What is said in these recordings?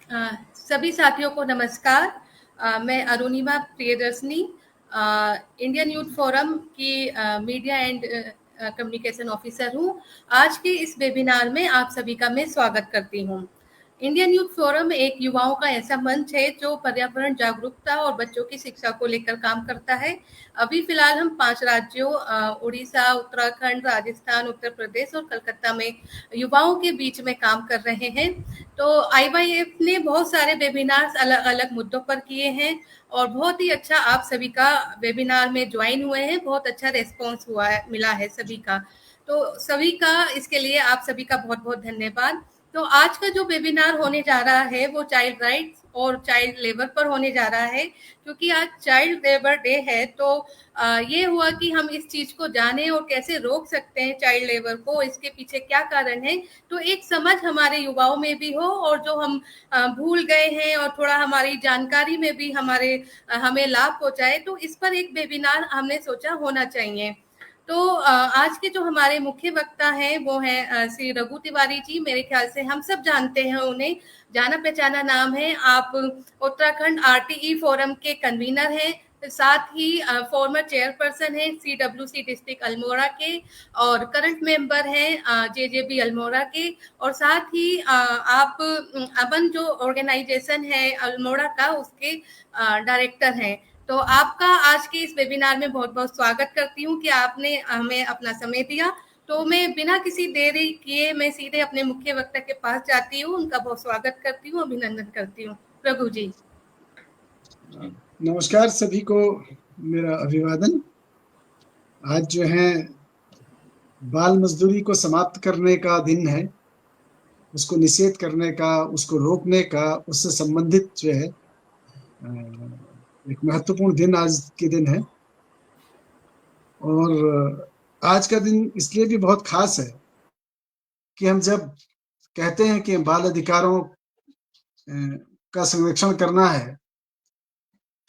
सभी साथियों को नमस्कार। मैं Arunima Priyadarshini, Indian youth forum की मीडिया एंड कम्युनिकेशन ऑफिसर हूँ। आज के इस वेबिनार में आप सभी का मैं स्वागत करती हूँ। इंडियन यूथ फोरम एक युवाओं का ऐसा मंच है जो पर्यावरण जागरूकता और बच्चों की शिक्षा को लेकर काम करता है। अभी फिलहाल हम 5 राज्यों उड़ीसा, उत्तराखंड, राजस्थान, उत्तर प्रदेश और कलकत्ता में युवाओं के बीच में काम कर रहे हैं। तो IYF ने बहुत सारे वेबिनार्स अलग अलग मुद्दों पर किए हैं और बहुत ही अच्छा आप सभी का वेबिनार में ज्वाइन हुए हैं। बहुत अच्छा रेस्पॉन्स हुआ है, मिला है सभी का। तो सभी का इसके लिए आप सभी का बहुत बहुत धन्यवाद। तो आज का जो वेबिनार होने जा रहा है वो चाइल्ड राइट्स और चाइल्ड लेबर पर होने जा रहा है। क्योंकि आज चाइल्ड लेबर डे है तो ये हुआ कि हम इस चीज को जाने और कैसे रोक सकते हैं चाइल्ड लेबर को, इसके पीछे क्या कारण है, तो एक समझ हमारे युवाओं में भी हो और जो हम भूल गए हैं और थोड़ा हमारी जानकारी में भी हमें लाभ पहुंचाए, तो इस पर एक वेबिनार हमने सोचा होना चाहिए। तो आज के जो हमारे मुख्य वक्ता हैं वो हैं श्री रघु तिवारी जी। मेरे ख्याल से हम सब जानते हैं उन्हें, जाना पहचाना नाम है। आप उत्तराखंड RTE फोरम के कन्वीनर हैं, साथ ही फॉर्मर चेयरपर्सन है CWC डिस्ट्रिक्ट अल्मोड़ा के और करंट मेंबर हैं JJB अल्मोड़ा के। और साथ ही आप अमन जो ऑर्गेनाइजेशन है अल्मोड़ा का, उसके डायरेक्टर हैं। तो आपका आज के इस वेबिनार में बहुत बहुत स्वागत करती हूँ कि आपने हमें अपना समय दिया। तो मैं बिना किसी देरी किए मैं सीधे अपने मुख्य वक्ता के पास जाती हूँ, उनका बहुत स्वागत करती हूँ, अभिनंदन करती हूँ। प्रभु जी। नमस्कार सभी को, मेरा अभिवादन। आज जो है बाल मजदूरी को समाप्त करने का दिन है, उसको निषेध करने का, उसको रोकने का, उससे संबंधित जो है एक महत्वपूर्ण दिन आज के दिन है। और आज का दिन इसलिए भी बहुत खास है कि हम जब कहते हैं कि बाल अधिकारों का संरक्षण करना है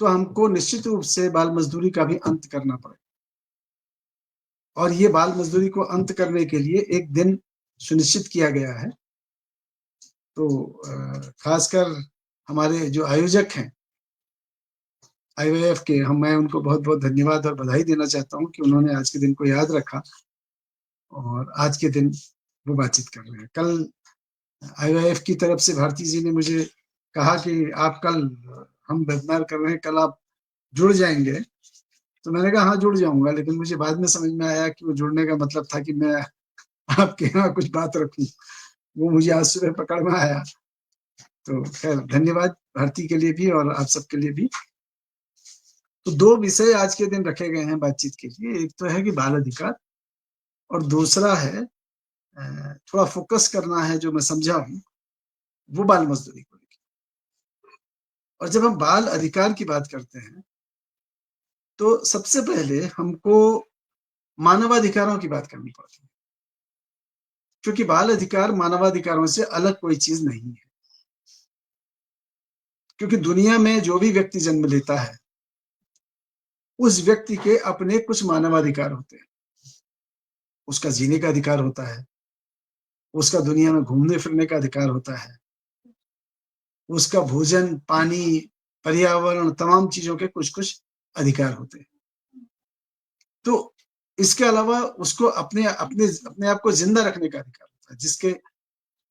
तो हमको निश्चित रूप से बाल मजदूरी का भी अंत करना पड़ेगा। और ये बाल मजदूरी को अंत करने के लिए एक दिन सुनिश्चित किया गया है। तो खासकर हमारे जो आयोजक हैं IYF के, मैं उनको बहुत बहुत धन्यवाद और बधाई देना चाहता हूं कि उन्होंने आज के दिन को याद रखा और आज के दिन वो बातचीत कर रहे हैं। कल IYF की तरफ से भारती जी ने मुझे कहा कि आप कल, हम वेबिनार कर रहे हैं, कल आप जुड़ जाएंगे। तो मैंने कहा हाँ जुड़ जाऊंगा, लेकिन मुझे बाद में समझ में आया कि वो जुड़ने का मतलब था कि मैं आपके यहाँ कुछ बात रखूं। वो मुझे आज सुबह पकड़ में आया। तो खैर धन्यवाद भारती के लिए भी और आप सबके लिए भी। तो दो विषय आज के दिन रखे गए हैं बातचीत के लिए। एक तो है कि बाल अधिकार और दूसरा है थोड़ा फोकस करना है, जो मैं समझा हूं, वो बाल मजदूरी को लेकर। और जब हम बाल अधिकार की बात करते हैं तो सबसे पहले हमको मानवाधिकारों की बात करनी पड़ती है, क्योंकि बाल अधिकार मानवाधिकारों से अलग कोई चीज नहीं है। क्योंकि दुनिया में जो भी व्यक्ति जन्म लेता है उस व्यक्ति के अपने कुछ मानवाधिकार होते हैं। उसका जीने का अधिकार होता है, उसका दुनिया में घूमने फिरने का अधिकार होता है, उसका भोजन, पानी, पर्यावरण, तमाम चीजों के कुछ कुछ अधिकार होते हैं। तो इसके अलावा उसको अपने अपने अपने आप को जिंदा रखने का अधिकार होता है, जिसके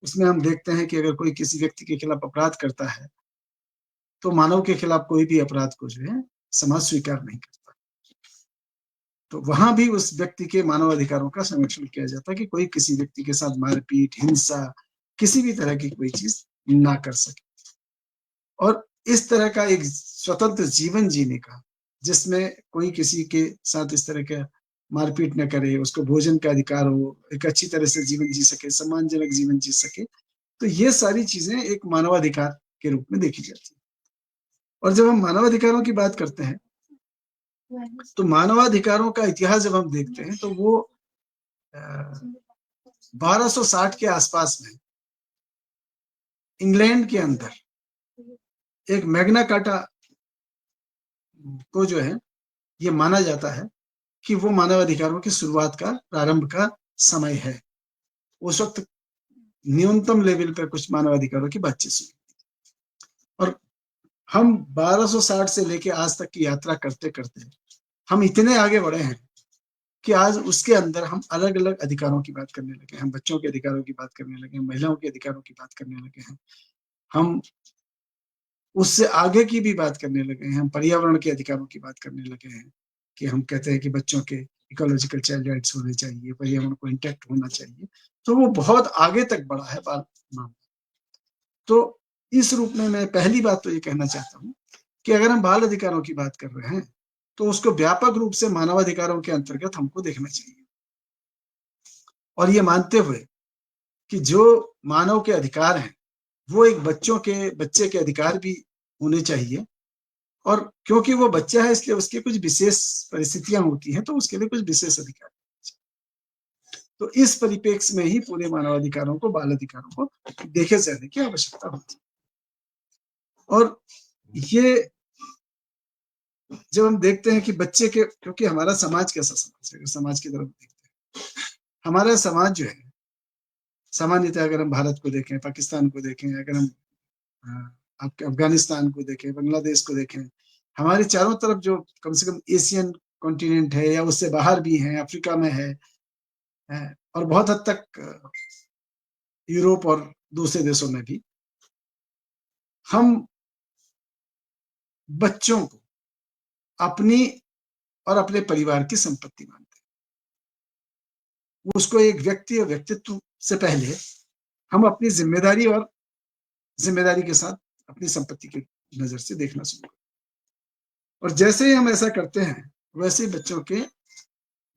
उसमें हम देखते हैं कि अगर कोई किसी व्यक्ति के खिलाफ अपराध करता है तो मानव के खिलाफ कोई भी अपराध को जो है समाज स्वीकार नहीं करता। तो वहां भी उस व्यक्ति के मानव अधिकारों का संरक्षण किया जाता है कि कोई किसी व्यक्ति के साथ मारपीट, हिंसा, किसी भी तरह की कोई चीज ना कर सके। और इस तरह का एक स्वतंत्र जीवन जीने का, जिसमें कोई किसी के साथ इस तरह का मारपीट न करे, उसको भोजन का अधिकार हो, एक अच्छी तरह से जीवन जी सके, सम्मानजनक जीवन जी सके, तो ये सारी चीजें एक मानवाधिकार के रूप में देखी जाती है। और जब हम मानवाधिकारों की बात करते हैं तो मानवाधिकारों का इतिहास जब हम देखते हैं तो वो 1260 के आसपास में इंग्लैंड के अंदर एक मैग्ना कार्टा को जो है ये माना जाता है कि वो मानवाधिकारों की शुरुआत का, प्रारंभ का समय है। उस वक्त न्यूनतम लेवल पर कुछ मानवाधिकारों की बातचीत हुई। हम 1260 से लेके आज तक की यात्रा करते करते हम इतने आगे बढ़े हैं कि आज उसके अंदर हम अलग अलग अधिकारों की बात करने लगे हैं, हम बच्चों के अधिकारों की बात करने लगे हैं, महिलाओं के अधिकारों की बात करने लगे हैं, हम उससे आगे की भी बात करने लगे हैं, हम पर्यावरण के अधिकारों की बात करने लगे हैं कि हम कहते हैं कि बच्चों के इकोलॉजिकल चाइल्ड राइट्स होने चाहिए, पर्यावरण को इंटैक्ट होना चाहिए। तो वो बहुत आगे तक बढ़ा है बाल मामला। तो इस रूप में मैं पहली बात तो ये कहना चाहता हूँ कि अगर हम बाल अधिकारों की बात कर रहे हैं तो उसको व्यापक रूप से मानवाधिकारों के अंतर्गत हमको देखना चाहिए, और ये मानते हुए कि जो मानव के अधिकार हैं वो एक बच्चे के अधिकार भी होने चाहिए, और क्योंकि वो बच्चा है इसलिए उसकी कुछ विशेष परिस्थितियां होती हैं, तो उसके लिए कुछ विशेष अधिकार। तो इस परिप्रेक्ष्य में ही पूरे मानवाधिकारों को, बाल अधिकारों को देखे जाने की आवश्यकता होती है। और ये जब हम देखते हैं कि बच्चे के, क्योंकि हमारा समाज कैसा समाज है, समाज की तरफ देखते हैं, हमारा समाज जो है सामान्यतः, अगर हम भारत को देखें, पाकिस्तान को देखें, अगर हम आपके अफगानिस्तान को देखें, बांग्लादेश को देखें, हमारे चारों तरफ जो कम से कम एशियन कॉन्टिनेंट है या उससे बाहर भी है, अफ्रीका में है, और बहुत हद तक यूरोप और दूसरे देशों में भी, हम बच्चों को अपनी और अपने परिवार की संपत्ति मानते हैं। उसको एक व्यक्ति और व्यक्तित्व से पहले हम अपनी जिम्मेदारी के साथ अपनी संपत्ति की नजर से देखना शुरू करते हैं। और जैसे ही हम ऐसा करते हैं वैसे ही बच्चों के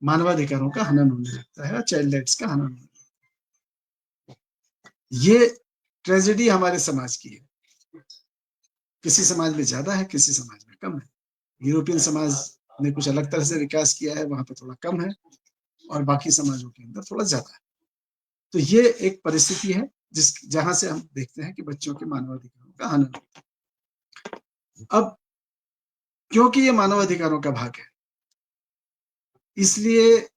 मानवाधिकारों का हनन होने लगता है, चाइल्ड राइट्स का हनन होने लगता है। ये ट्रेजेडी हमारे समाज की है। किसी समाज में ज्यादा है, किसी समाज में कम है। यूरोपियन समाज ने कुछ अलग तरह से विकास किया है, वहां पर थोड़ा कम है, और बाकी समाजों के अंदर थोड़ा ज्यादा है। तो ये एक परिस्थिति है जहां से हम देखते हैं कि बच्चों के मानवाधिकारों का हनन होता है। अब क्योंकि ये मानवाधिकारों का भाग है, इसलिए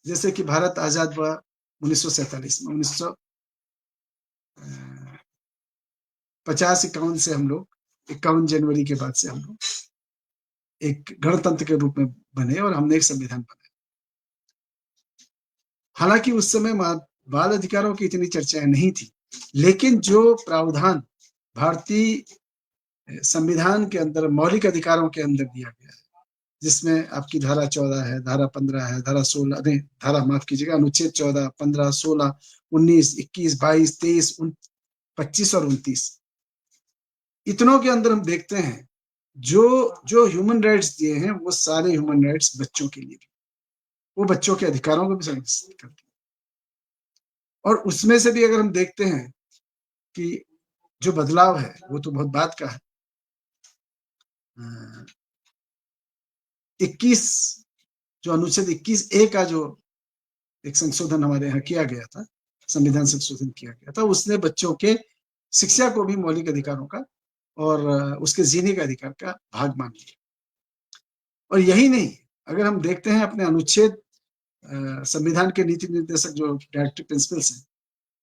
जैसे कि भारत आजाद हुआ 1947 में, 1950-51 से हम लोग, 51 जनवरी के बाद से हम लोग एक गणतंत्र के रूप में बने और हमने एक संविधान बनाया। हालांकि उस समय बाल अधिकारों की इतनी चर्चाएं नहीं थी, लेकिन जो प्रावधान भारतीय संविधान के अंदर मौलिक अधिकारों के अंदर दिया गया है, जिसमें आपकी धारा 14 है, धारा 15 है, धारा 16 नहीं, धारा माफ कीजिएगा, अनुच्छेद 14, 15, 16, 19, 21, 22, 23, 25 और 29, इतनों के अंदर हम देखते हैं जो जो ह्यूमन राइट्स दिए हैं वो सारे ह्यूमन राइट्स बच्चों के लिए भी, वो बच्चों के अधिकारों को भी संरक्षित करते हैं। और उसमें से भी अगर हम देखते हैं कि जो बदलाव है वो तो बहुत बात का है। 21 जो अनुच्छेद 21A का जो एक संशोधन हमारे यहाँ किया गया था, संविधान संशोधन किया गया था, उसने बच्चों के शिक्षा को भी मौलिक अधिकारों का और उसके जीने का अधिकार का भाग मान लिया। और यही नहीं, अगर हम देखते हैं अपने अनुच्छेद संविधान के नीति निर्देशक जो डायरेक्टिव प्रिंसिपल्स हैं,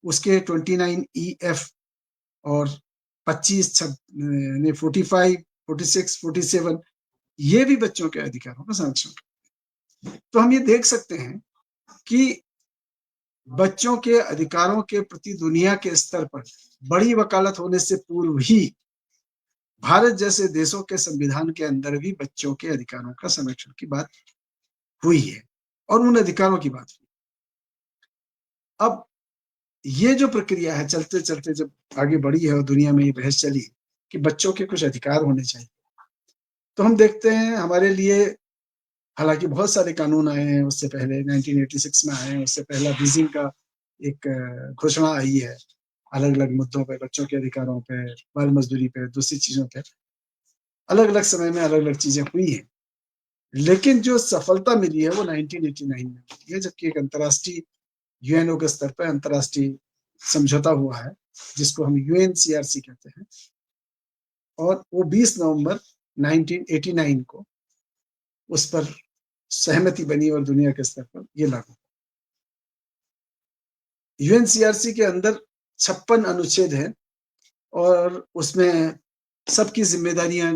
उसके 29E-F और 25, 45, 46, 47, ये भी बच्चों के अधिकारों का संरक्षण करते हैं। तो हम ये देख सकते हैं कि बच्चों के अधिकारों के प्रति दुनिया के स्तर पर बड़ी वकालत होने से पूर्व ही भारत जैसे देशों के संविधान के अंदर भी बच्चों के अधिकारों का संरक्षण की बात हुई है और उन अधिकारों की बात हुई। अब ये जो प्रक्रिया है चलते चलते जब आगे बढ़ी है और दुनिया में ये बहस चली कि बच्चों के कुछ अधिकार होने चाहिए, तो हम देखते हैं हमारे लिए, हालांकि बहुत सारे कानून आए हैं उससे पहले, 1986 में आए हैं, उससे पहला बीजिंग का एक घोषणा आई है, अलग अलग मुद्दों पे, बच्चों के अधिकारों पे, बाल मजदूरी पे, दूसरी चीजों पे, अलग अलग समय में अलग अलग चीजें हुई हैं। लेकिन जो सफलता मिली है वो 1989 में मिली है, जबकि एक अंतर्राष्ट्रीय यूएनओ के स्तर पर अंतर्राष्ट्रीय समझौता हुआ है जिसको हम UNCRC कहते हैं, और वो 20 नवंबर 1989 को उस पर सहमति बनी और दुनिया के स्तर पर ये लागू। UNCRC के अंदर 56 अनुच्छेद हैं और उसमें सबकी जिम्मेदारियां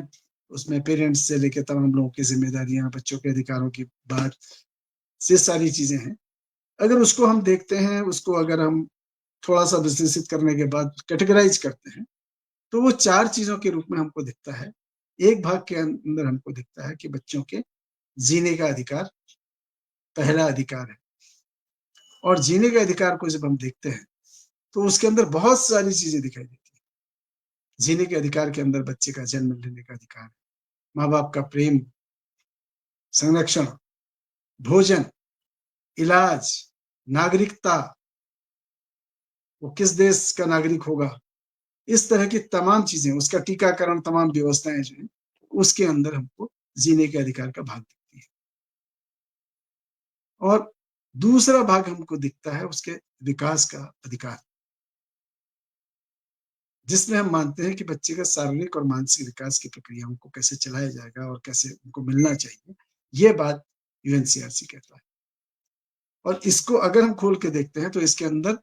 उसमें, पेरेंट्स से लेकर तमाम लोगों की जिम्मेदारियां, बच्चों के अधिकारों की बात, ये सारी चीजें हैं। अगर उसको हम देखते हैं, उसको अगर हम थोड़ा सा विश्लेषित करने के बाद कैटेगराइज करते हैं, तो वो 4 चीजों के रूप में हमको दिखता है। एक भाग के अंदर हमको दिखता है कि बच्चों के जीने का अधिकार पहला अधिकार है, और जीने के अधिकार को जब हम देखते हैं तो उसके अंदर बहुत सारी चीजें दिखाई देती है। जीने के अधिकार के अंदर बच्चे का जन्म लेने का अधिकार है, माँ बाप का प्रेम, संरक्षण, भोजन, इलाज, नागरिकता, वो किस देश का नागरिक होगा, इस तरह की तमाम चीजें, उसका टीकाकरण, तमाम व्यवस्थाएं जो है उसके अंदर हमको जीने के अधिकार का भाग दिखती है। और दूसरा भाग हमको दिखता है उसके विकास का अधिकार, जिसमें हम मानते हैं कि बच्चे का शारीरिक और मानसिक विकास की प्रक्रियाओं को कैसे चलाया जाएगा और कैसे उनको मिलना चाहिए, ये बात यूएनसीआरसी कहता है। और इसको अगर हम खोल के देखते हैं तो इसके अंदर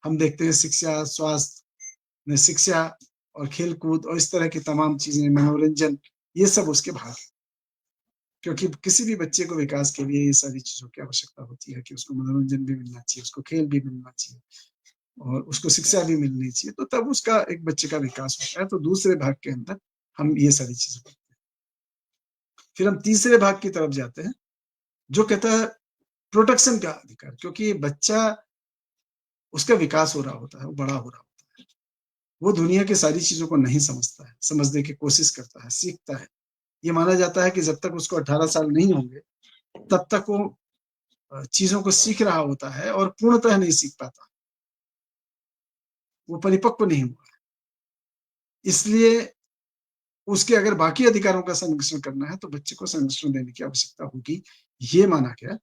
हम देखते हैं शिक्षा, स्वास्थ्य, शिक्षा और खेल कूद और इस तरह की तमाम चीजें, मनोरंजन, ये सब उसके भाग है। क्योंकि किसी भी बच्चे को विकास के लिए ये सारी चीजों की आवश्यकता होती है कि उसको मनोरंजन भी मिलना चाहिए, उसको खेल भी मिलना चाहिए और उसको शिक्षा भी मिलनी चाहिए, तो तब उसका एक बच्चे का विकास होता है। तो दूसरे भाग के अंदर हम ये सारी चीजें करते हैं। फिर हम तीसरे भाग की तरफ जाते हैं जो कहता है प्रोटेक्शन का अधिकार, क्योंकि बच्चा, उसका विकास हो रहा होता है, वो बड़ा हो रहा होता है, वो दुनिया की सारी चीजों को नहीं समझता है, समझने की कोशिश करता है, सीखता है। ये माना जाता है कि जब तक उसको 18 साल नहीं होंगे तब तक वो चीजों को सीख रहा होता है और पूर्णतः नहीं सीख पाता, वो परिपक्व नहीं हुआ है। इसलिए उसके अगर बाकी अधिकारों का संरक्षण करना है तो बच्चे को संरक्षण देने की आवश्यकता होगी, ये माना गया।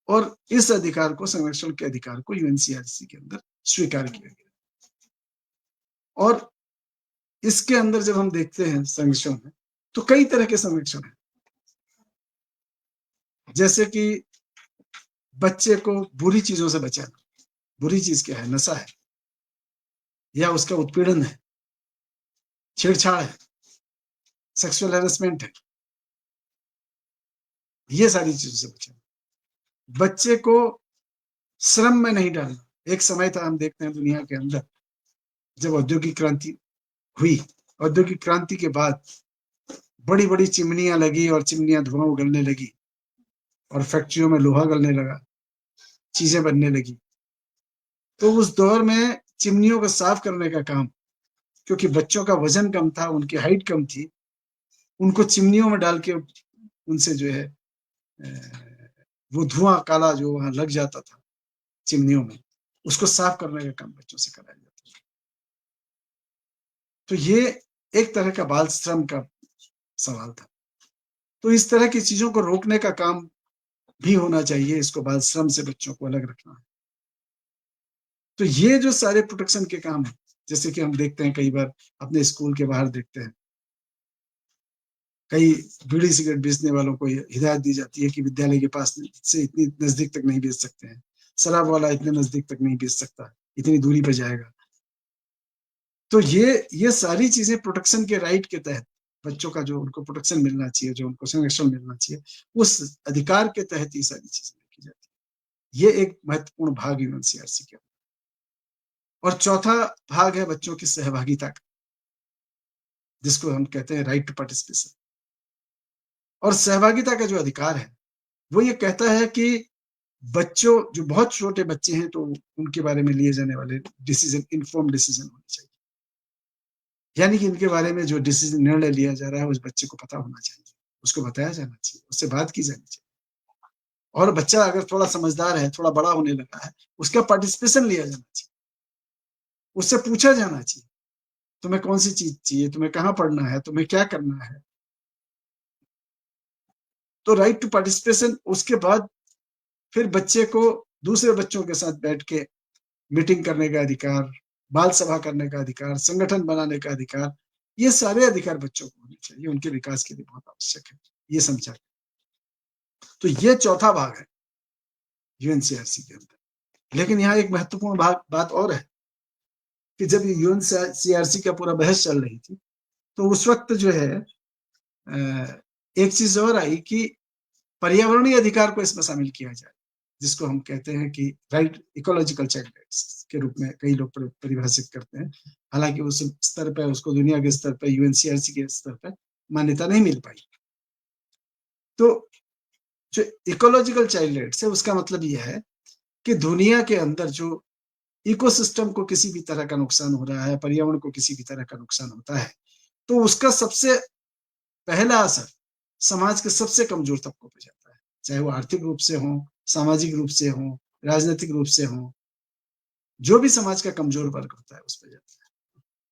और इस अधिकार को, संरक्षण के अधिकार को यूएनसीआरसी के अंदर स्वीकार किया गया। और इसके अंदर जब हम देखते हैं संरक्षण में, तो कई तरह के संरक्षण हैं, जैसे कि बच्चे को बुरी चीजों से बचाना। बुरी चीज क्या है? नशा है, या उसका उत्पीड़न है, छेड़छाड़ है, सेक्सुअल हैरेसमेंट है, ये सारी चीजों से बचाना। बच्चे को श्रम में नहीं डालना। एक समय था, हम देखते हैं दुनिया के अंदर, जब औद्योगिक क्रांति हुई, औद्योगिक क्रांति के बाद बड़ी बड़ी चिमनियां लगी और चिमनियां धुआं उगलने लगी और फैक्ट्रियों में लोहा गलने लगा, चीजें बनने लगी। तो उस दौर में चिमनियों को साफ करने का काम, क्योंकि बच्चों का वजन कम था, उनकी हाइट कम थी, उनको चिमनियों में डाल के उनसे जो है वो धुआं काला जो वहां लग जाता था चिमनियों में, उसको साफ करने का काम बच्चों से कराया जाता था। तो ये एक तरह का बाल श्रम का सवाल था। तो इस तरह की चीजों को रोकने का काम भी होना चाहिए, इसको बाल श्रम से बच्चों को अलग रखना है। तो ये जो सारे प्रोटेक्शन के काम है, जैसे कि हम देखते हैं कई बार अपने स्कूल के बाहर देखते हैं, कई बीड़ी सिगरेट बेचने वालों को हिदायत दी जाती है कि विद्यालय के पास से इतनी नजदीक तक नहीं बेच सकते हैं, शराब वाला इतने नजदीक तक नहीं बेच सकता, इतनी दूरी पर जाएगा। तो ये सारी चीजें प्रोटेक्शन के राइट के तहत, बच्चों का जो उनको प्रोटेक्शन मिलना चाहिए, जो उनको संरक्षण मिलना चाहिए, उस अधिकार के तहत ये सारी चीजें की जाती है। ये एक महत्वपूर्ण भाग यूएनसीआरसी के। और चौथा भाग है बच्चों की सहभागिता का, जिसको हम कहते हैं राइट टू पार्टिसिपेशन। और सहभागिता का जो अधिकार है वो ये कहता है कि बच्चों, जो बहुत छोटे बच्चे हैं, तो उनके बारे में लिए जाने वाले डिसीजन इन्फॉर्म डिसीजन होने चाहिए। यानी कि इनके बारे में जो डिसीजन, निर्णय लिया जा रहा है, उस बच्चे को पता होना चाहिए, उसको बताया जाना चाहिए, उससे बात की जानी चाहिए। और बच्चा अगर थोड़ा समझदार है, थोड़ा बड़ा होने लगा है, उसका पार्टिसिपेशन लिया जाना चाहिए, उससे पूछा जाना चाहिए, तुम्हें कौन सी चीज चाहिए, तुम्हें कहाँ पढ़ना है, तुम्हें क्या करना है। तो राइट टू पार्टिसिपेशन। उसके बाद फिर बच्चे को दूसरे बच्चों के साथ बैठ के मीटिंग करने का अधिकार, बाल सभा करने का अधिकार, संगठन बनाने का अधिकार, ये सारे अधिकार बच्चों को होने चाहिए, उनके विकास के लिए बहुत आवश्यक है, ये समझा। तो ये चौथा भाग है यूएनसीआरसी के अंदर। लेकिन यहाँ एक महत्वपूर्ण बात और है कि जब यूएनसीआरसी का पूरा बहस चल रही थी, तो उस वक्त जो है एक चीज और आई कि पर्यावरणीय अधिकार को इसमें शामिल किया जाए, जिसको हम कहते हैं कि राइट, इकोलॉजिकल चाइल्ड राइट्स के रूप में कई लोग परिभाषित करते हैं। हालांकि उस स्तर पर उसको दुनिया के स्तर पर, यूएनसीआरसी के स्तर पर मान्यता नहीं मिल पाई। तो जो इकोलॉजिकल चाइल्ड राइट्स है उसका मतलब यह है कि दुनिया के अंदर जो इकोसिस्टम को किसी भी तरह का नुकसान हो रहा है, पर्यावरण को किसी भी तरह का नुकसान होता है, तो उसका सबसे पहला असर समाज के सबसे कमजोर तबकों पर जाता है, चाहे वो आर्थिक रूप से हो, सामाजिक रूप से हो, राजनीतिक रूप से हो। जो भी समाज का कमजोर वर्ग होता है उस पर जाता है,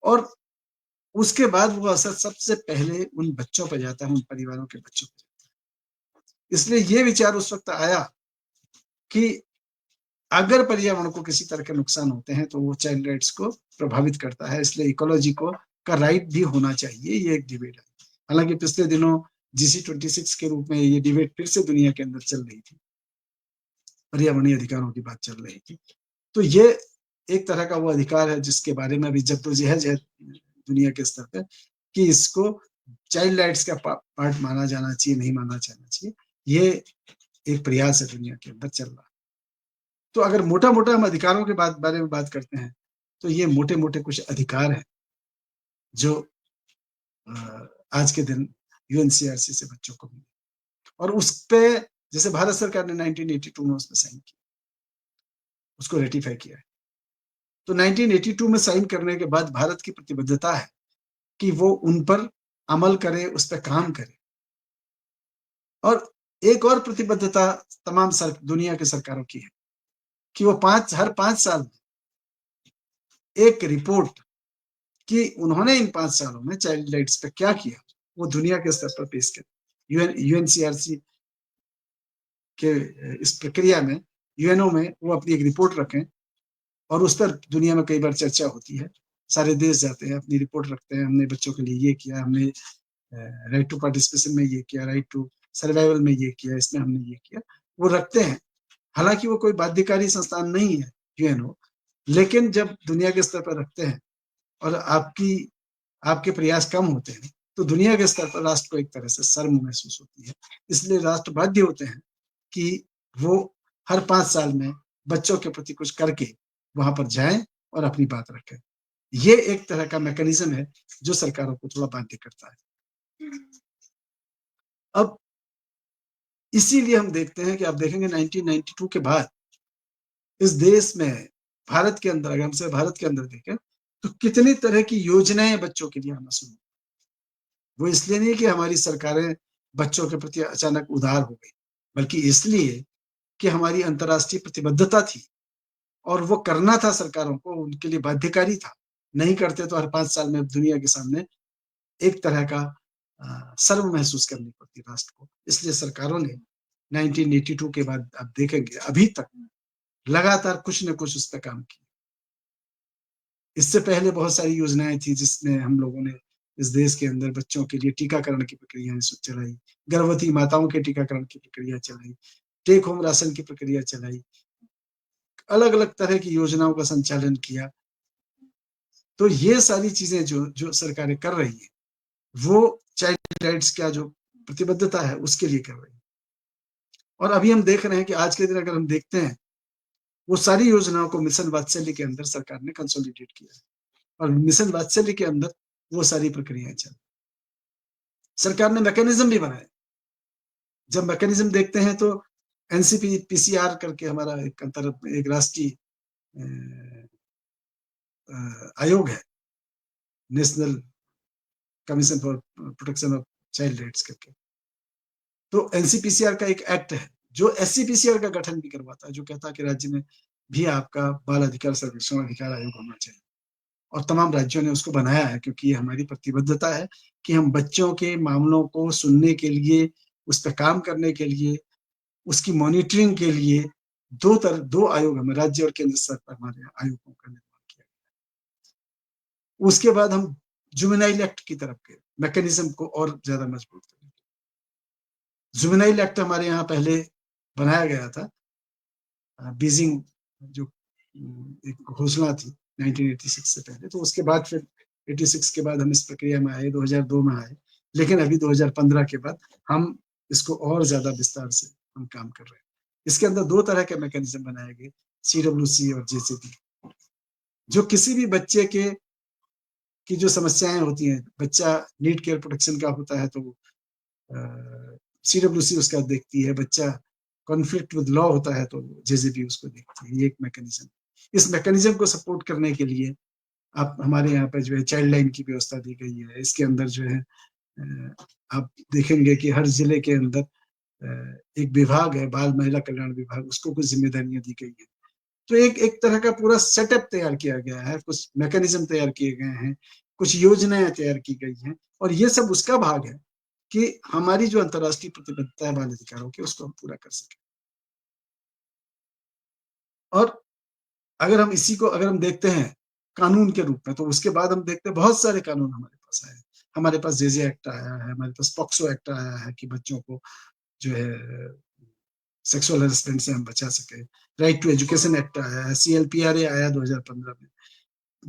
और उसके बाद वो असर सबसे पहले उन बच्चों पर जाता है, उन परिवारों के बच्चों पर जाता है। इसलिए ये विचार उस वक्त आया कि अगर पर्यावरण को किसी तरह के नुकसान होते हैं तो वो चाइल्ड राइट्स को प्रभावित करता है, इसलिए इकोलॉजी को का राइट भी होना चाहिए। ये एक डिबेट है। हालांकि पिछले दिनों GC26 के रूप में ये डिबेट फिर से दुनिया के अंदर चल रही थी, पर्यावरणीय अधिकारों की बात चल रही थी। तो ये एक तरह का वो अधिकार है जिसके बारे में अभी जद्दोजहद है दुनिया के स्तर पर कि इसको चाइल्ड राइट्स का पार्ट माना जाना चाहिए, नहीं माना जाना चाहिए। ये एक प्रयास है दुनिया के अंदर चल रहा है। तो अगर मोटा मोटा हम अधिकारों के बारे में बात करते हैं तो ये मोटे मोटे कुछ अधिकार हैं जो आज के दिन यूएनसीआरसी से बच्चों को मिले, और उस पे जैसे भारत सरकार ने 1982 में उसमें साइन किया, उसको रेटिफाई किया है। तो 1982 में साइन करने के बाद भारत की प्रतिबद्धता है कि वो उन पर अमल करे, उस पर काम करे। और एक और प्रतिबद्धता तमाम दुनिया के सरकारों की है कि वो हर 5 साल में एक रिपोर्ट कि उन्होंने इन 5 सालों में चाइल्ड राइट्स पे क्या किया वो दुनिया के स्तर पर पेश करें। यूएनसीआरसी के इस प्रक्रिया में, यूएनओ में वो अपनी एक रिपोर्ट रखें, और उस पर दुनिया में कई बार चर्चा होती है। सारे देश जाते हैं, अपनी रिपोर्ट रखते हैं, हमने बच्चों के लिए ये किया, हमने राइट टू पार्टिसिपेशन में ये किया, राइट टू सर्वाइवल में ये किया, इसमें हमने ये किया, वो रखते हैं। हालांकि वो कोई बाध्यकारी संस्थान नहीं है यूएनओ, लेकिन जब दुनिया के स्तर पर रखते हैं और आपके प्रयास कम होते हैं तो दुनिया के स्तर पर राष्ट्र को एक तरह से शर्म महसूस होती है। इसलिए राष्ट्र बाध्य होते हैं कि वो हर 5 साल में बच्चों के प्रति कुछ करके वहां पर जाएं और अपनी बात रखें। ये एक तरह का मैकेनिज्म है जो सरकारों को थोड़ा बाध्य करता है। अब इसीलिए हम देखते हैं कि आप देखेंगे 1992 के बाद इस देश में, भारत के अंदर, अगर हम से भारत के अंदर देखें तो कितनी तरह की योजनाएं बच्चों के लिए आना शुरू। वो इसलिए नहीं कि हमारी सरकारें बच्चों के प्रति अचानक उदार हो गई, बल्कि इसलिए कि हमारी अंतर्राष्ट्रीय प्रतिबद्धता थी और वो करना था सरकारों को, उनके लिए बाध्यकारी था। नहीं करते तो हर 5 साल में दुनिया के सामने एक तरह का शर्म महसूस करनी पड़ती राष्ट्र को। इसलिए सरकारों ने 1982 के बाद आप देखेंगे अभी तक लगातार कुछ न कुछ उस पर काम किया। इससे पहले बहुत सारी योजनाएं थी जिसमें हम लोगों ने इस देश के अंदर बच्चों के लिए टीकाकरण की प्रक्रियाएं चलाई, गर्भवती माताओं के टीकाकरण की प्रक्रिया चलाई, टेक होम राशन की प्रक्रिया चलाई, अलग अलग तरह की योजनाओं का संचालन किया। तो ये सारी चीजें जो सरकारें कर रही है वो चाइल्ड राइट्स का जो प्रतिबद्धता है उसके लिए कर रही है। और अभी हम देख रहे हैं कि आज के दिन अगर हम देखते हैं वो सारी योजनाओं को मिशन वात्सल्य के अंदर सरकार ने कंसोलिडेट किया है, और मिशन वात्सल्य के अंदर वो सारी प्रक्रियाएं चल, सरकार ने मैकेनिज्म भी बनाए। जब मैकेनिज्म देखते हैं तो NCPCR करके हमारा एक राष्ट्रीय आयोग है, national commission for protection of child rights करके। तो NCPCR का एक एक्ट है जो SCPCR का गठन भी करवाता है, जो कहता है कि राज्य में भी आपका बाल अधिकार सर्वेक्षण अधिकार आयोग होना चाहिए। और तमाम राज्यों ने उसको बनाया है क्योंकि ये हमारी प्रतिबद्धता है कि हम बच्चों के मामलों को सुनने के लिए, उस पर काम करने के लिए, उसकी मॉनिटरिंग के लिए दो आयोग हमें, राज्य और केंद्र स्तर पर हमारे आयोगों का निर्माण किया गया। उसके बाद हम जुवेनाइल एक्ट की तरफ गए, मैकेनिज्म को और ज्यादा मजबूत करने। जुवेनाइल एक्ट हमारे यहाँ पहले बनाया गया था, बीजिंग जो एक घोषणा थी 1986 से पहले, तो उसके बाद फिर 86 के बाद हम इस प्रक्रिया में आए, 2002 में आए, लेकिन अभी 2015 के बाद हम इसको और ज्यादा विस्तार से हम काम कर रहे हैं। इसके अंदर दो तरह के मैकेनिज्म बनाए गए, CWC और JCP, जो किसी भी बच्चे के की जो समस्याएं होती हैं, बच्चा नीड केयर प्रोटेक्शन का होता है तो CWC उसका देखती है, बच्चा कॉन्फ्लिक्ट विद लॉ होता है तो JCP उसको देखती है। ये एक मैकेनिज्म। इस मैकेनिज्म को सपोर्ट करने के लिए आप हमारे यहाँ पे जो है चाइल्ड लाइन की व्यवस्था दी गई है। इसके अंदर जो है आप देखेंगे कि हर जिले के अंदर एक विभाग है, बाल महिला कल्याण विभाग, उसको कुछ जिम्मेदारियां दी गई है। तो एक तरह का पूरा सेटअप तैयार किया गया है, कुछ मैकेनिज्म तैयार किए गए हैं, कुछ योजनाएं तैयार की गई हैं, और ये सब उसका भाग है कि हमारी जो अंतर्राष्ट्रीय प्रतिबद्धता है बाल अधिकारों की, उसको हम पूरा कर सकें। और अगर हम इसी को अगर हम देखते हैं कानून के रूप में, तो उसके बाद हम देखते हैं बहुत सारे कानून हमारे पास आए। हमारे पास JJ एक्ट आया है, हमारे पास पॉक्सो एक्ट आया है कि बच्चों को जो है सेक्सुअल हेरेसमेंट से हम बचा सके। राइट टू एजुकेशन एक्ट आया है, CLPRA आया 2015 में,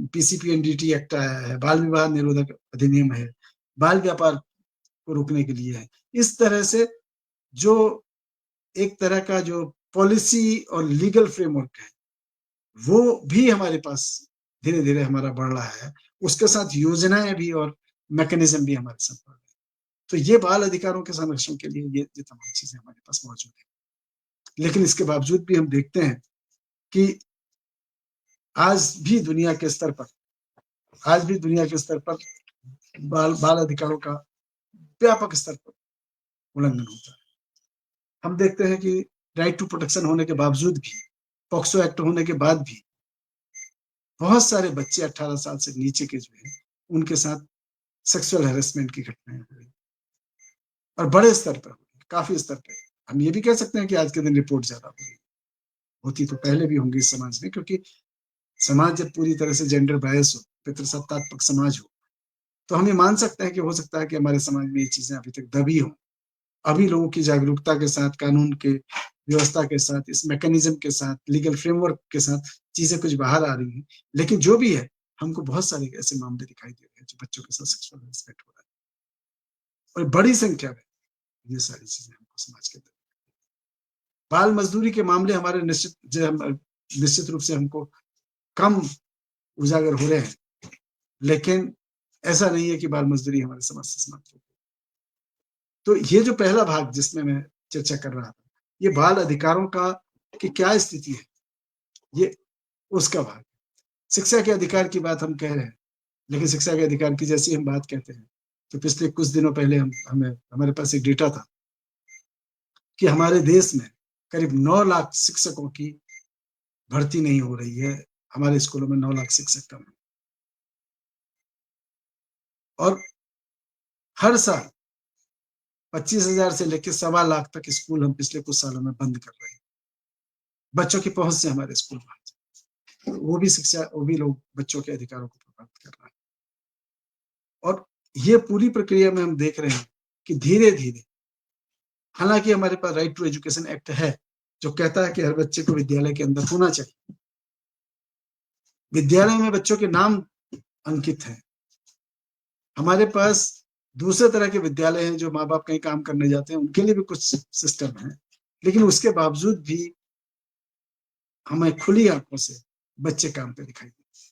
PCPNDT एक्ट आया है, बाल विवाह निरोधक अधिनियम है, बाल व्यापार को रोकने के लिए है। इस तरह से जो एक तरह का जो पॉलिसी और लीगल फ्रेमवर्क है, वो भी हमारे पास धीरे धीरे हमारा बढ़ रहा है। उसके साथ योजनाएं भी और मैकेनिज्म भी हमारे साथ बढ़ रहे हैं। तो ये बाल अधिकारों के संरक्षण के लिए ये तमाम चीजें हमारे पास मौजूद है। लेकिन इसके बावजूद भी हम देखते हैं कि आज भी दुनिया के स्तर पर बाल अधिकारों का व्यापक स्तर पर उल्लंघन होता है। हम देखते हैं कि राइट टू प्रोटेक्शन होने के बावजूद भी, पॉक्सो एक्ट होने के बाद भी, बहुत सारे बच्चे 18 साल से नीचे के जो है उनके साथ सेक्सुअल हेरेसमेंट की घटनाएं हुई, और बड़े स्तर पर, काफी स्तर पर। हम ये भी कह सकते हैं कि आज के दिन रिपोर्ट ज्यादा हो रही, होती तो पहले भी होंगी इस समाज में, क्योंकि समाज जब पूरी तरह से जेंडर बायस हो, पितृसत्तात्मक समाज हो, तो हम ये मान सकते हैं कि हो सकता है कि हमारे समाज में ये चीजें अभी तक दबी हो। अभी लोगों की जागरूकता के साथ, कानून के व्यवस्था के साथ, इस मैकेनिज्म के साथ, लीगल फ्रेमवर्क के साथ चीजें कुछ बाहर आ रही हैं। लेकिन जो भी है, हमको बहुत सारे ऐसे मामले दिखाई दे रहे हैं जो बच्चों के साथ सेक्सुअल हेरेसमेंट हो रहा है, और बड़ी संख्या में ये सारी चीजें हमको समाज के अंदर। बाल मजदूरी के मामले हमारे निश्चित रूप से हमको कम उजागर हो रहे हैं, लेकिन ऐसा नहीं है कि बाल मजदूरी हमारे समाज से समाप्त हो। तो ये जो पहला भाग जिसमें मैं चर्चा कर रहा था, ये बाल अधिकारों का कि क्या स्थिति है, ये उसका भाग। शिक्षा के अधिकार की बात हम कह रहे हैं, लेकिन शिक्षा के अधिकार की जैसी हम बात कहते हैं, तो पिछले कुछ दिनों पहले हमारे पास एक डेटा था कि हमारे देश में करीब 9 लाख शिक्षकों की भर्ती नहीं हो रही है। हमारे स्कूलों में 9 लाख शिक्षक कम है, और हर साल 25,000 से लेकर 1.25 लाख तक स्कूल हम पिछले कुछ सालों में बंद कर रहे हैं। बच्चों की पहुंच से हमारे स्कूल बाहर, वो भी लोग बच्चों के अधिकारों को प्रभावित कर रहा है। और ये पूरी प्रक्रिया में हम देख रहे हैं कि धीरे धीरे, हालांकि हमारे पास राइट टू एजुकेशन एक्ट है जो कहता है कि हर बच्चे को विद्यालय के अंदर होना चाहिए, विद्यालय में बच्चों के नाम अंकित हैं। हमारे पास दूसरे तरह के विद्यालय हैं जो माँ बाप कहीं काम करने जाते हैं, उनके लिए भी कुछ सिस्टम है, लेकिन उसके बावजूद भी हमें खुली आंखों से बच्चे काम पे दिखाई देते हैं।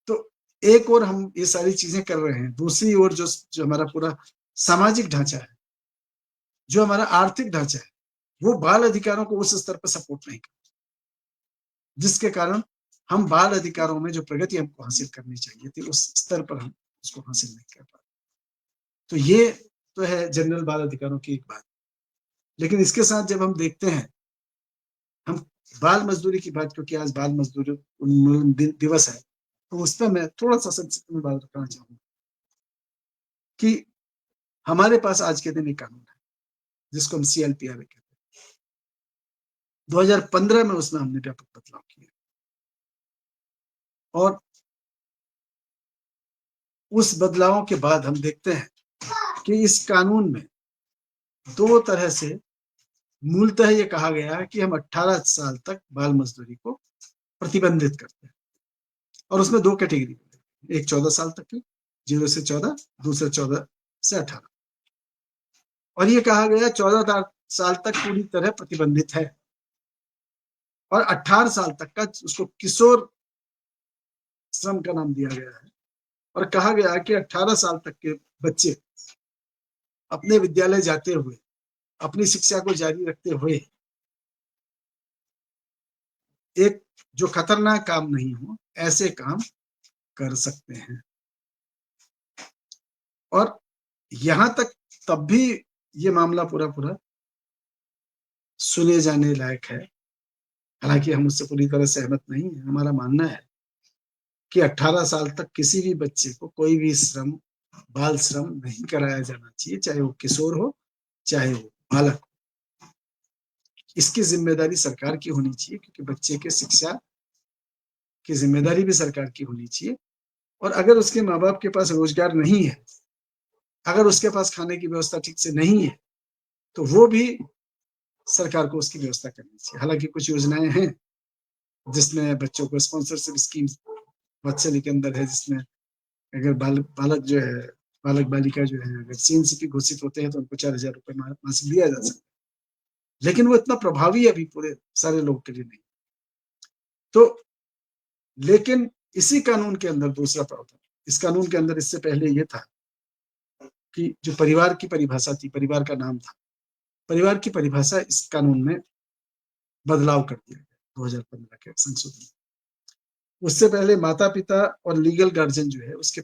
तो एक और हम ये सारी चीजें कर रहे हैं, दूसरी ओर जो हमारा पूरा सामाजिक ढांचा है, जो हमारा आर्थिक ढांचा है, वो बाल अधिकारों को उस स्तर पर सपोर्ट नहीं करता, जिसके कारण हम बाल अधिकारों में जो प्रगति हमको हासिल करनी चाहिए थी, उस स्तर पर हम उसको हासिल नहीं कर पाते। तो ये तो है जनरल बाल अधिकारों की एक बात। लेकिन इसके साथ जब हम देखते हैं, हम बाल मजदूरी की बात, क्योंकि आज बाल मजदूरी उन्मूलन दिवस है, तो उस पर मैं थोड़ा सा संक्षिप्त में बात रखना चाहूंगा कि हमारे पास आज के दिन एक कानून है जिसको हम CLPRA कहते हैं। 2015 में उसमें हमने व्यापक बदलाव किए, और उस बदलावों के बाद हम देखते हैं कि इस कानून में 2 तरह से मूलतः ये कहा गया है कि हम 18 साल तक बाल मजदूरी को प्रतिबंधित करते हैं, और उसमें 2 कैटेगरी, एक 14 साल तक के, 0 से 14, दूसरा 14 से 18। और ये कहा गया 14 साल तक पूरी तरह प्रतिबंधित है, और 18 साल तक का उसको किशोर श्रम का नाम दिया गया है। और कहा गया है कि 18 साल तक के बच्चे अपने विद्यालय जाते हुए अपनी शिक्षा को जारी रखते हुए एक जो खतरनाक काम नहीं हो ऐसे काम कर सकते हैं। और यहां तक तब भी ये मामला पूरा पूरा सुने जाने लायक है, हालांकि हम उससे पूरी तरह सहमत नहीं है। हमारा मानना है कि 18 साल तक किसी भी बच्चे को कोई भी श्रम, बाल श्रम नहीं कराया जाना चाहिए, चाहे वो किशोर हो चाहे वो बालक हो। इसकी जिम्मेदारी सरकार की होनी चाहिए, क्योंकि बच्चे के शिक्षा की जिम्मेदारी भी सरकार की होनी चाहिए। और अगर उसके माँ बाप के पास रोजगार नहीं है, अगर उसके पास खाने की व्यवस्था ठीक से नहीं है, तो वो भी सरकार को उसकी व्यवस्था करनी चाहिए। हालांकि कुछ योजनाएं हैं जिसमें बच्चों को स्पॉन्सरशिप स्कीम वात्सल्य के अंदर है, जिसमें अगर बालक जो है, बालक बालिका जो है, अगर सीएनसीपी घोषित होते हैं तो उनको 4,000 रुपए मासिक दिया जा सकता है। लेकिन वो इतना प्रभावी अभी पूरे सारे लोग के लिए नहीं। तो लेकिन इसी कानून के अंदर दूसरा प्रावधान, इस कानून के अंदर इससे पहले ये था कि जो परिवार की परिभाषा थी, परिवार का नाम था, परिवार की परिभाषा इस कानून में बदलाव कर दिया गया 2015 के संशोधन। उससे पहले माता पिता और लीगल गार्जियन जो है उसके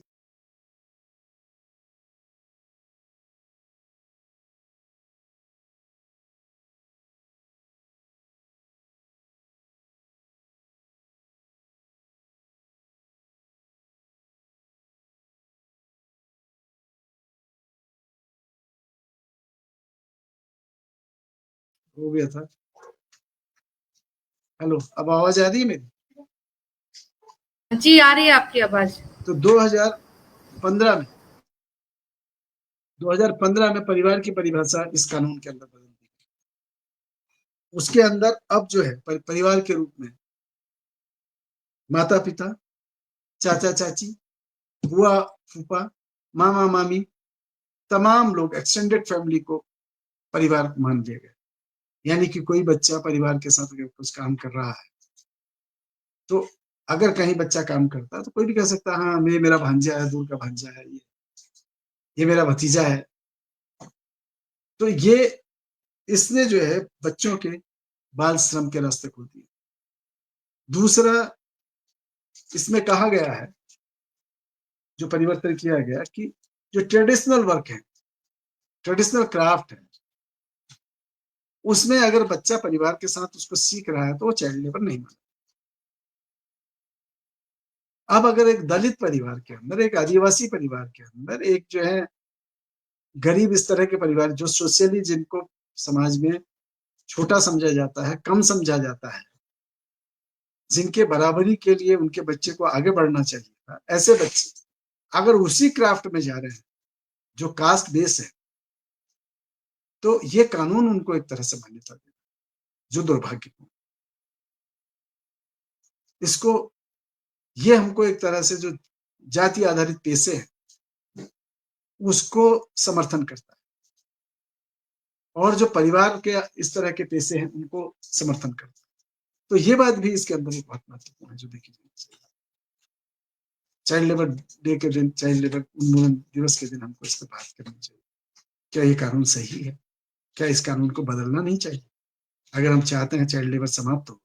हो गया था। हेलो, अब आवाज आ रही है मेरी? जी आ रही है आपकी आवाज। तो 2015 में 2015 में परिवार की परिभाषा इस कानून के अंदर बदल दी। उसके अंदर अब जो है परिवार के रूप में माता पिता, चाचा चाची, बुआ फूफा, मामा मामी, तमाम लोग, एक्सटेंडेड फैमिली को परिवार मान लिया गया। यानी कि कोई बच्चा परिवार के साथ अगर कुछ काम कर रहा है, तो अगर कहीं बच्चा काम करता है तो कोई भी कह सकता है हाँ मेरा भांजा है, दूर का भांजा है, ये मेरा भतीजा है। तो ये इसने जो है बच्चों के बाल श्रम के रास्ते खोल दिए। दूसरा, इसमें कहा गया है, जो परिवर्तन किया गया कि जो ट्रेडिशनल वर्क है, ट्रेडिशनल क्राफ्ट है, उसमें अगर बच्चा परिवार के साथ उसको सीख रहा है तो वो चाइल्ड लेबर नहीं माना। अब अगर एक दलित परिवार के अंदर, एक आदिवासी परिवार के अंदर, एक जो है गरीब इस तरह के परिवार जो सोशली जिनको समाज में छोटा समझा जाता है, कम समझा जाता है, जिनके बराबरी के लिए उनके बच्चे को आगे बढ़ना चाहिए था, ऐसे बच्चे अगर उसी क्राफ्ट में जा रहे हैं जो कास्ट बेस है, तो ये कानून उनको एक तरह से मान्यता देता है, जो दुर्भाग्यपूर्ण। इसको ये हमको एक तरह से जो जाति आधारित पेशे हैं उसको समर्थन करता है, और जो परिवार के इस तरह के पेशे हैं उनको समर्थन करता है। तो ये बात भी इसके अंदर एक बहुत महत्वपूर्ण है जो देखी जानी चाहिए। चाइल्ड लेबर डे के दिन, चाइल्ड लेबर उन्मूलन दिवस के दिन हमको इस पर बात करनी चाहिए। क्या ये कानून सही है? क्या इस कानून को बदलना नहीं चाहिए? अगर हम चाहते हैं चाइल्ड लेबर समाप्त हो,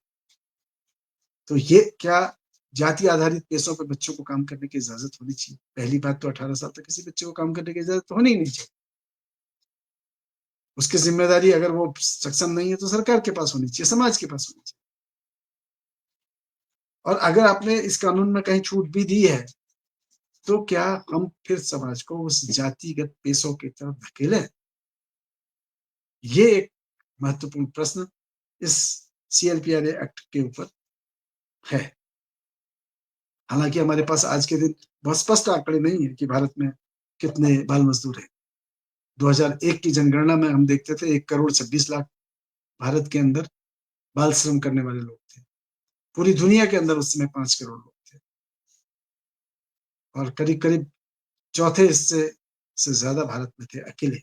तो ये क्या जाति आधारित पेशों पर बच्चों को काम करने की इजाजत होनी चाहिए? पहली बात तो 18 साल तक किसी बच्चे को काम करने की इजाजत तो होनी ही नहीं चाहिए। उसकी जिम्मेदारी अगर वो सक्षम नहीं है तो सरकार के पास होनी चाहिए, समाज के पास होनी चाहिए। और अगर आपने इस कानून में कहीं छूट भी दी है, तो क्या हम फिर समाज को उस जातिगत पेशों की तरफ धकेलें? ये एक महत्वपूर्ण प्रश्न इस CLPRA एक्ट के ऊपर है। हालांकि हमारे पास आज के दिन बहुत स्पष्ट आंकड़े नहीं है कि भारत में कितने बाल मजदूर हैं। 2001 की जनगणना में हम देखते थे 1,26,00,000 भारत के अंदर बाल श्रम करने वाले लोग थे। पूरी दुनिया के अंदर उस समय 5 करोड़ लोग थे। और करीब करीब चौथे हिस्से से ज्यादा भारत में थे अकेले।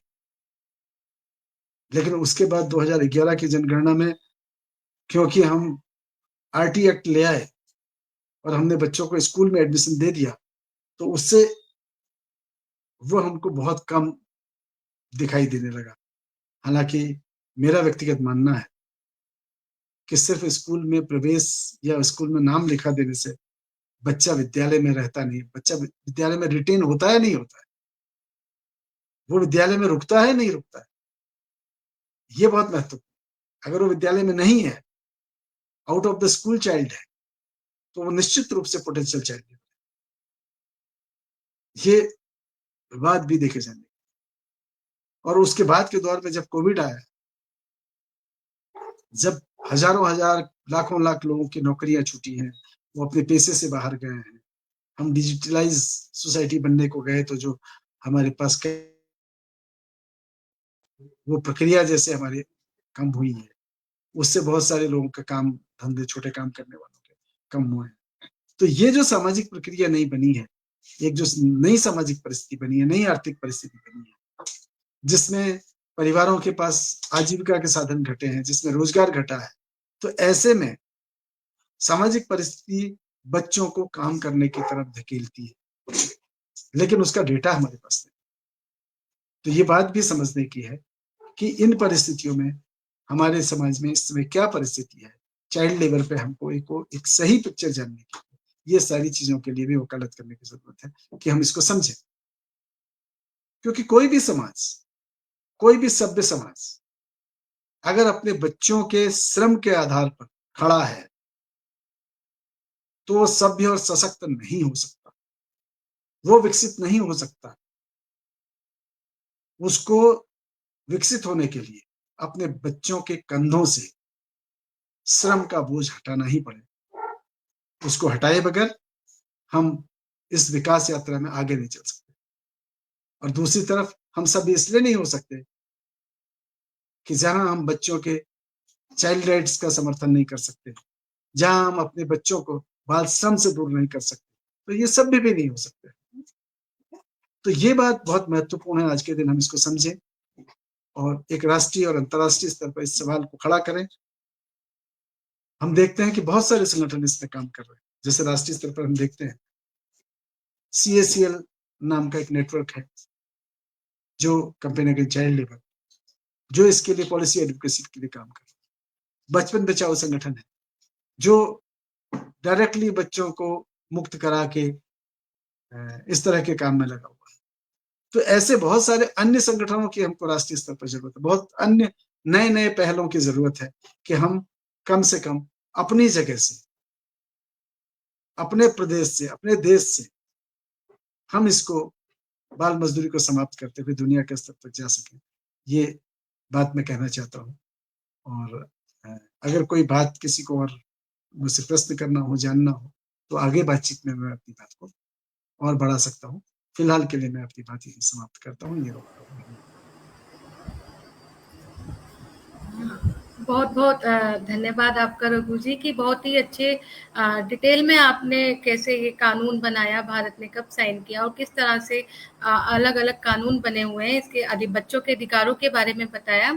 लेकिन उसके बाद 2011 की जनगणना में क्योंकि हम आरटी एक्ट ले आए और हमने बच्चों को स्कूल में एडमिशन दे दिया, तो उससे वो हमको बहुत कम दिखाई देने लगा। हालांकि मेरा व्यक्तिगत मानना है कि सिर्फ स्कूल में प्रवेश या स्कूल में नाम लिखा देने से बच्चा विद्यालय में रहता नहीं, बच्चा विद्यालय में रिटेन होता है नहीं होता है, वो विद्यालय में रुकता है नहीं रुकता है, ये बहुत महत्वपूर्ण। अगर वो विद्यालय में नहीं है, out of the school child है, तो वो निश्चित रूप से पोटेंशियल चाइल्ड है। ये बात भी देखे जाने। और उसके बाद के दौर में जब कोविड आया, जब हजारों हजार लाखों लाख लोगों की नौकरियां छूटी हैं, वो अपने पेशे से बाहर गए हैं, हम डिजिटलाइज सोसाइटी बनने को गए, तो जो हमारे पास वो प्रक्रिया जैसे हमारे कम हुई है, उससे बहुत सारे लोगों का काम धंधे, छोटे काम करने वालों के कम हुए हैं। तो ये जो सामाजिक प्रक्रिया नई बनी है, एक जो नई सामाजिक परिस्थिति बनी है, नई आर्थिक परिस्थिति बनी है, जिसमें परिवारों के पास आजीविका के साधन घटे हैं, जिसमें रोजगार घटा है, तो ऐसे में सामाजिक परिस्थिति बच्चों को काम करने की तरफ धकेलती है, लेकिन उसका डेटा हमारे पास नहीं। तो ये बात भी समझने की है कि इन परिस्थितियों में हमारे समाज में इस समय क्या परिस्थिति है, चाइल्ड लेबर पे हमको एक सही पिक्चर जानने की, ये सारी चीजों के लिए भी वकालत करने की जरूरत है कि हम इसको समझें। क्योंकि कोई भी समाज, कोई भी सभ्य समाज अगर अपने बच्चों के श्रम के आधार पर खड़ा है, तो वो सभ्य और सशक्त नहीं हो सकता, वो विकसित नहीं हो सकता। उसको विकसित होने के लिए अपने बच्चों के कंधों से श्रम का बोझ हटाना ही पड़ेगा। उसको हटाए बगैर हम इस विकास यात्रा में आगे नहीं चल सकते। और दूसरी तरफ हम सब इसलिए नहीं हो सकते कि जहां हम बच्चों के चाइल्ड राइट्स का समर्थन नहीं कर सकते, जहां हम अपने बच्चों को बाल श्रम से दूर नहीं कर सकते, तो ये सब भी नहीं हो सकते। तो ये बात बहुत महत्वपूर्ण है, आज के दिन हम इसको समझें और एक राष्ट्रीय और अंतर्राष्ट्रीय स्तर पर इस सवाल को खड़ा करें। हम देखते हैं कि बहुत सारे संगठन इस पर काम कर रहे हैं। जैसे राष्ट्रीय स्तर पर हम देखते हैं CACL नाम का एक नेटवर्क है जो कैंपेन अगेंस्ट चाइल्ड लेबर, जो इसके लिए पॉलिसी एडवोकेसी के लिए काम कर रहा है। बचपन बचाओ संगठन है जो डायरेक्टली बच्चों को मुक्त करा के इस तरह के काम में लगा हुआ है। तो ऐसे बहुत सारे अन्य संगठनों की हमको राष्ट्रीय स्तर पर जरूरत है, बहुत अन्य नए नए पहलों की जरूरत है कि हम कम से कम अपनी जगह से, अपने प्रदेश से, अपने देश से हम इसको बाल मजदूरी को समाप्त करते हुए दुनिया के स्तर तक जा सके। ये बात मैं कहना चाहता हूँ। और अगर कोई बात किसी को और मुझसे प्रश्न करना हो, जानना हो, तो आगे बातचीत में मैं अपनी बात को और बढ़ा सकता हूँ। फिलहाल के लिए मैं अपनी बात यही समाप्त करता हूँ, ये रोकता हूँ। बहुत बहुत धन्यवाद आपका रघु जी की बहुत ही अच्छे डिटेल में आपने कैसे ये कानून बनाया, भारत ने कब साइन किया और किस तरह से अलग अलग कानून बने हुए हैं, इसके बच्चों के अधिकारों के बारे में बताया।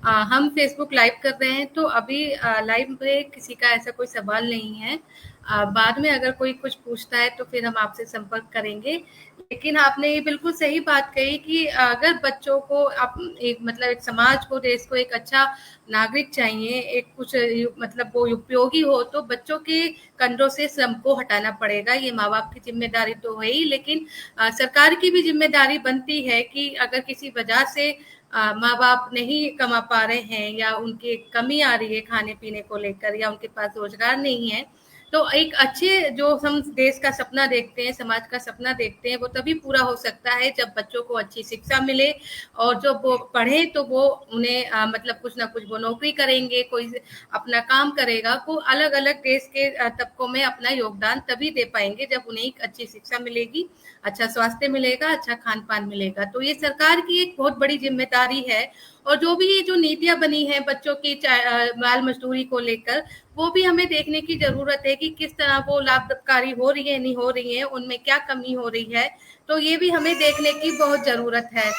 हम फेसबुक लाइव कर रहे हैं, तो अभी लाइव में किसी का ऐसा कोई सवाल नहीं है। बाद में अगर कोई कुछ पूछता है तो फिर हम आपसे संपर्क करेंगे। लेकिन आपने ये बिल्कुल सही बात कही कि अगर बच्चों को एक मतलब एक समाज को, देश को एक अच्छा नागरिक चाहिए, एक कुछ मतलब वो उपयोगी हो, तो बच्चों के कंधों से श्रम को हटाना पड़ेगा। ये माँ बाप की जिम्मेदारी तो है ही, लेकिन सरकार की भी जिम्मेदारी बनती है कि अगर किसी वजह से माँ बाप नहीं कमा पा रहे हैं या उनकी कमी आ रही है खाने पीने को लेकर या उनके पास रोजगार नहीं है, तो एक अच्छे जो हम देश का सपना देखते हैं, समाज का सपना देखते हैं, वो तभी पूरा हो सकता है जब बच्चों को अच्छी शिक्षा मिले और जब वो पढ़े तो वो उन्हें मतलब कुछ ना कुछ वो नौकरी करेंगे, कोई अपना काम करेगा, वो अलग अलग देश के तबकों में अपना योगदान तभी दे पाएंगे जब उन्हें अच्छी शिक्षा मिलेगी, अच्छा स्वास्थ्य मिलेगा, अच्छा खान पान मिलेगा। तो ये सरकार की एक बहुत बड़ी जिम्मेदारी है और जो भी ये जो नीतियां बनी है बच्चों की बाल मजदूरी को लेकर, वो भी हमें देखने की जरूरत है कि किस तरह वो लाभकारी हो रही है, नहीं हो रही है, उनमें क्या कमी हो रही है। तो ये भी हमें देखने की बहुत जरूरत है।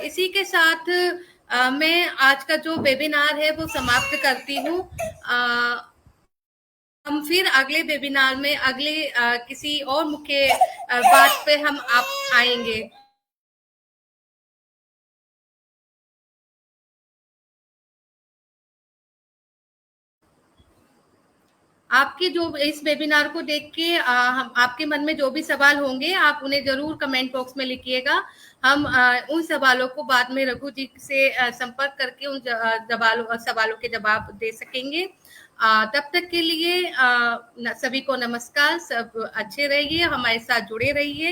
इसी के साथ मैं आज का जो वेबिनार है वो समाप्त करती हूँ। हम फिर अगले वेबिनार में अगले किसी और मुख्य बात पे हम आप आएंगे। आपके जो इस वेबिनार को देख के हम आपके मन में जो भी सवाल होंगे आप उन्हें जरूर कमेंट बॉक्स में लिखिएगा। हम उन सवालों को बाद में रघु जी से संपर्क करके उन सवालों के जवाब दे सकेंगे। तब तक के लिए सभी को नमस्कार। सब अच्छे रहिए, हमारे साथ जुड़े रहिए।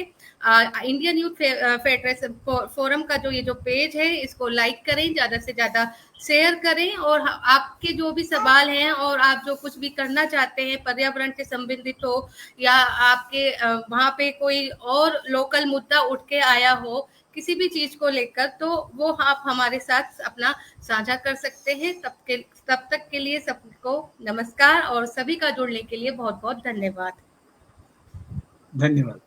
इंडियन यूथ फेडरेशन फोरम का जो ये जो पेज है इसको लाइक करें, ज्यादा से ज्यादा शेयर करें, और आपके जो भी सवाल हैं और आप जो कुछ भी करना चाहते हैं पर्यावरण से संबंधित हो या आपके वहाँ पे कोई और लोकल मुद्दा उठ के आया हो किसी भी चीज को लेकर, तो वो आप हमारे साथ अपना साझा कर सकते हैं। तब तक के लिए सबको नमस्कार और सभी का जुड़ने के लिए बहुत बहुत धन्यवाद। धन्यवाद।